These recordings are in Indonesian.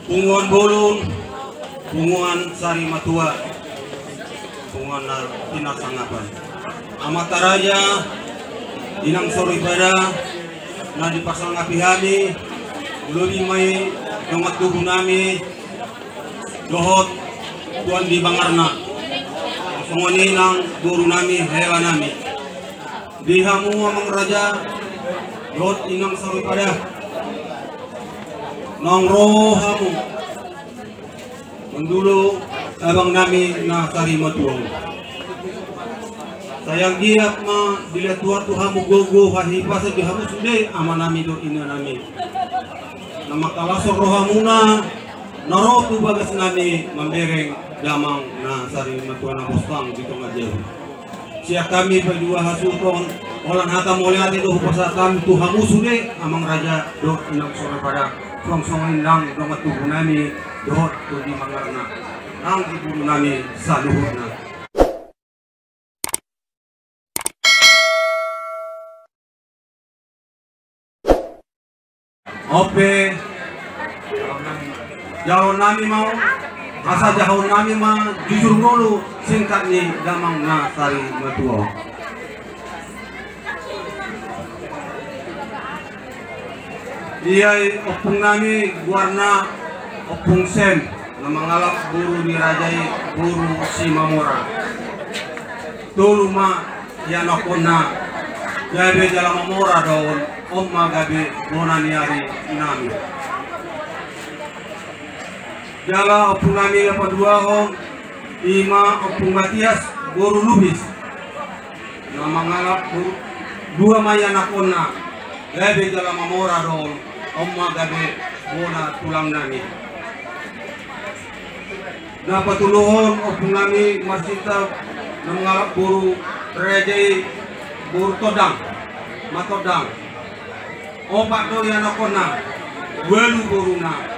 Punguan Bolon, Punguan Sari Matua, Punguan Tinasangapan. Amata Raja, Inang Sori Pada, na dipasang apihami, Luli May, Dongat Tubuh Nami, Dohot, Tuan di Bangarna, Songoni nang Guru Nami, Hewa Nami. Dihamu Amang Raja, Dohot Inang Sori Pada, Nang Rohamu, Mendulu Abang Nami na Sari Matuang. Sayang giap ma dilihat tuar tuhamu gogo hahipa sebihamu sudah amanami do ina nami. Nama kalasor rohamuna naro tu bagas nami membereng damang na Sari Matuang na bostang di tengah jauh. Siap kami berdua hasuton olan hata mulai hati do pasatan tuhamu sudah amang raja do inang sore pada song-song indang do matuh nami do tu di mangarna. Nang di bulu nami saluhurna. Ope jauh nami mau asa jauh nami mah jujur ngolu singkat ni damang na Sari Matuang. Iya opung nami warna opung sem na mangalap buru ni rajai buru si Mamora tulu ma yan ako na gabi jala Mamora daon Omma gabi bonani ari nami. Jala opung nami apa dua hong ima opung Matias Guru Lubis. Nama ngalap dua maya nakona. Gabi jala Mamora dong Omma gabi bona tulang nami. Napa tuluhon opung nami Marsita mengalap Guru Rejai Guru Todang Matodang. Opak do yang nakona, welu boruna,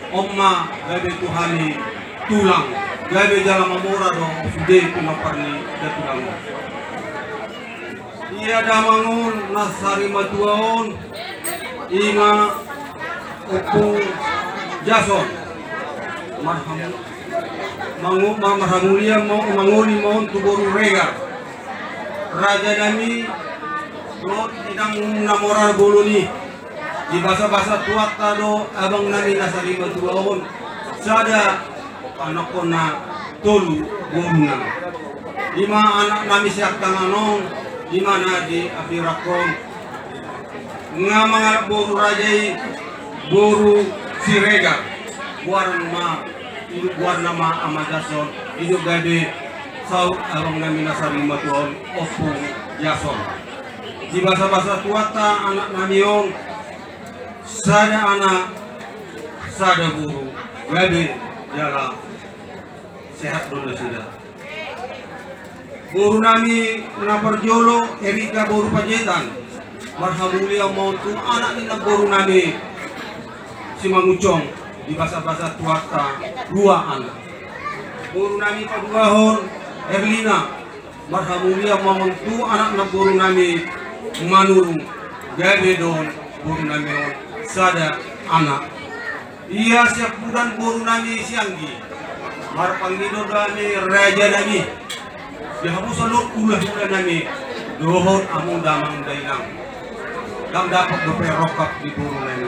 Omma gabe tuhani tulang, gabe jala Mamora do sude pinaparni da tulang. Iya damangun na Sari Matuang, ima opung Jason, marhamulia mau mangoni mau tuboru rega, raja nami. Lot idang namora boloni di bahasa tuat tado abang nami na Sari Matuang sada anak kona tolu guruna lima anak nami siap tanganong lima na di apirakon nga mga buru rajai buru sirega warna ma amadason ijo gade sau abang nami na Sari Matuang opung Jason. Di bahasa tuata anak namiong sada anak sada buru gabe jala sehat dulu sudah buru nami naparjolo Erika buru Pajetan marhamulia mau tu anak ni buru nami si Mangucong di bahasa tuata dua anak buru nami paduahon Erlina marhamulia mau tu anak na buru nami Manurung gabe don buru nami sada anak iya siap bulan buru nami sianggi marpangido nami raja nami dihabu salur ulah nami dohon amung damang dailang dam dapat dope rokap di buru nami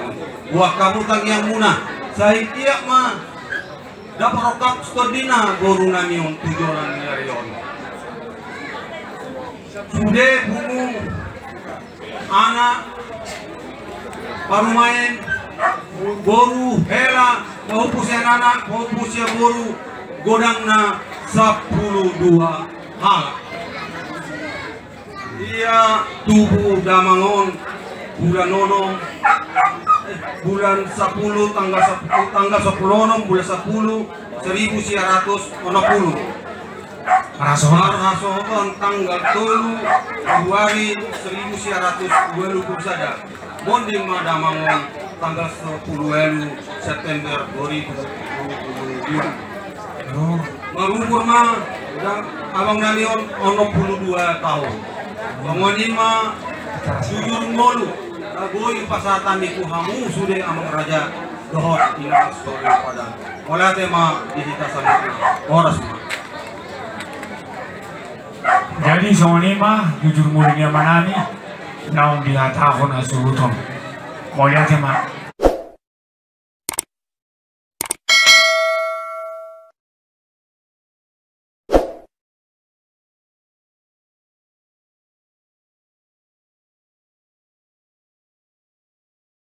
buah kamu tang yang munah saya tiap mah dapat rokap stodina buru nami on tujuan narion sude bungu anak parumain boru hela maupun anak maupun boru godangna 12 hal ia tubuh damangon bulan nonong bulan 10 tanggal 10 bulan 10 1960 Rasohon tanggal 3 Februari 1920 sada bonding madamangon tanggal 10 September 2022 marumur mah abang nalion 62 tahun bangun mah jujur molu boy pasatan niku hamu sude amang raja dohot ina story padang wala tema dihita sama oras ma. Jadi soni mah jujur mulia manani naung dihatahon asuruton. Molia tema